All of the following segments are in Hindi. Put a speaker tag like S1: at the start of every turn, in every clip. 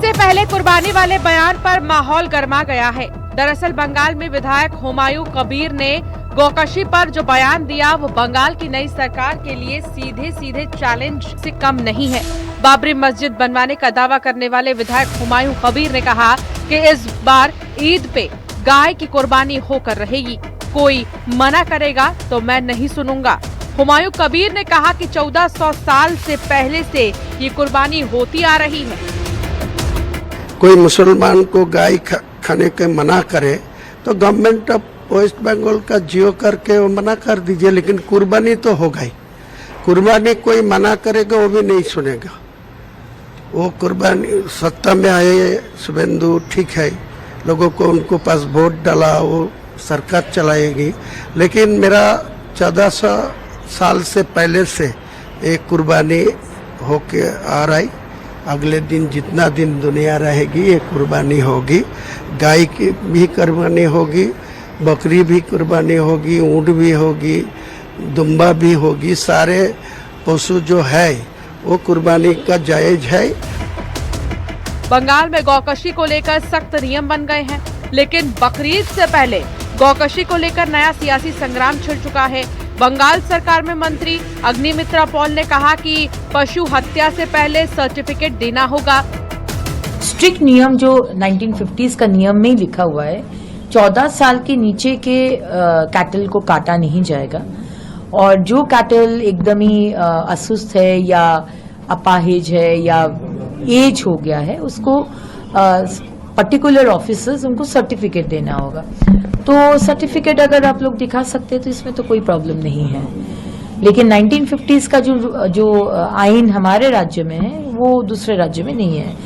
S1: से पहले कुर्बानी वाले बयान पर माहौल गर्मा गया है। दरअसल बंगाल में विधायक हुमायूं कबीर ने गौकशी पर जो बयान दिया वो बंगाल की नई सरकार के लिए सीधे सीधे चैलेंज से कम नहीं है। बाबरी मस्जिद बनवाने का दावा करने वाले विधायक हुमायूं कबीर ने कहा कि इस बार ईद पे गाय की कुर्बानी होकर रहेगी, कोई मना करेगा तो मैं नहीं सुनूंगा। हुमायूं कबीर ने कहा कि 1400 साल से पहले से ये कुर्बानी होती आ रही है।
S2: कोई मुसलमान को गाय खाने के मना करे तो गवर्नमेंट ऑफ वेस्ट बंगाल का जियो करके वो मना कर दीजिए, लेकिन कुर्बानी तो होगा ही। कुर्बानी कोई मना करेगा वो भी नहीं सुनेगा। वो कुर्बानी सत्ता में आए शुभेंदु, ठीक है, लोगों को उनको पास वोट डाला, वो सरकार चलाएगी, लेकिन मेरा 1400 साल से पहले से एक कुर्बानी होके आ रही। अगले दिन जितना दिन दुनिया रहेगी ये कुर्बानी होगी। गाय की भी कुर्बानी होगी, बकरी भी कुर्बानी होगी, ऊँट भी होगी, दुम्बा भी होगी। सारे पशु जो है वो कुर्बानी का जायज है।
S1: बंगाल में गौकशी को लेकर सख्त नियम बन गए हैं, लेकिन बकरीद से पहले गौकशी को लेकर नया सियासी संग्राम छिड़ चुका है। बंगाल सरकार में मंत्री अग्निमित्रा पॉल ने कहा कि पशु हत्या से पहले सर्टिफिकेट देना होगा।
S3: स्ट्रिक्ट नियम जो 1950s का नियम में ही लिखा हुआ है, 14 साल के नीचे के कैटल को काटा नहीं जाएगा, और जो कैटल एकदम ही असुस्थ है या अपाहिज है या एज हो गया है उसको पर्टिकुलर ऑफिसर्स उनको सर्टिफिकेट देना होगा। तो सर्टिफिकेट अगर आप लोग दिखा सकते हैं तो इसमें तो कोई प्रॉब्लम नहीं है, लेकिन 1950s का जो आइन हमारे राज्य में है वो दूसरे राज्य में नहीं है।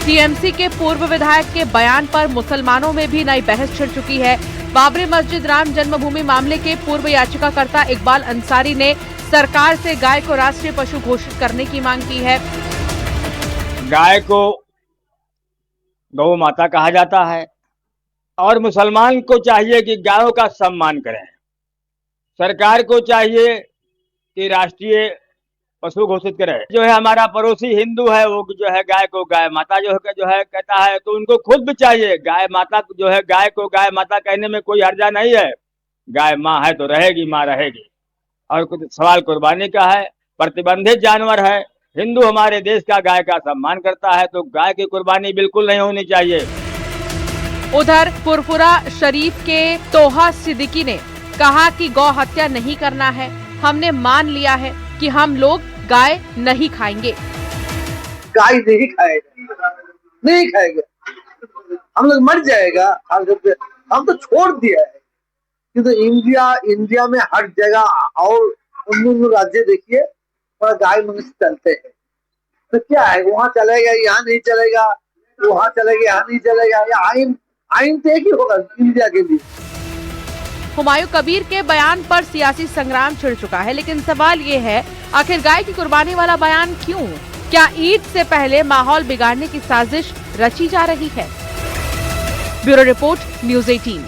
S1: टीएमसी के पूर्व विधायक के बयान पर मुसलमानों में भी नई बहस छिड़ चुकी है। बाबरी मस्जिद राम जन्मभूमि मामले के पूर्व याचिकाकर्ता इकबाल अंसारी ने सरकार से गाय को राष्ट्रीय पशु घोषित करने की मांग की है।
S4: गाय को गौ माता कहा जाता है और मुसलमान को चाहिए कि गायों का सम्मान करें। सरकार को चाहिए कि राष्ट्रीय पशु घोषित करे। जो है हमारा पड़ोसी हिंदू है वो जो है गाय को गाय माता जो है कहता है, तो उनको खुद भी चाहिए गाय माता जो है, गाय को गाय माता कहने में कोई हर्जा नहीं है। गाय माँ है तो रहेगी, माँ रहेगी। और कुछ सवाल कुर्बानी का है, प्रतिबंधित जानवर है। हिंदू हमारे देश का गाय का सम्मान करता है, तो गाय की कुर्बानी बिल्कुल नहीं होनी चाहिए।
S1: उधर फुरफुरा शरीफ के तोहा सिद्दीकी ने कहा कि गौ हत्या नहीं करना है, हमने मान लिया है कि हम लोग गाय नहीं खाएंगे।
S5: गाय नहीं खाएगा, नहीं खाएगा, हम लोग मर जाएगा। हम तो छोड़ दिया है, क्योंकि इंडिया में हर जगह और उन राज्य देखिए और गाय मनुष्य चलते हैं। तो क्या है, वहाँ चलेगा यहाँ नहीं चलेगा, वहाँ चलेगा यहाँ नहीं चलेगा, या आइन तो एक ही होगा इंडिया के लिए।
S1: हुमायूं कबीर के बयान पर सियासी संग्राम छिड़ चुका है, लेकिन सवाल ये है आखिर गाय की कुर्बानी वाला बयान क्यों? क्या ईद से पहले माहौल बिगाड़ने की साजिश रची जा रही है? Bureau report, news 18।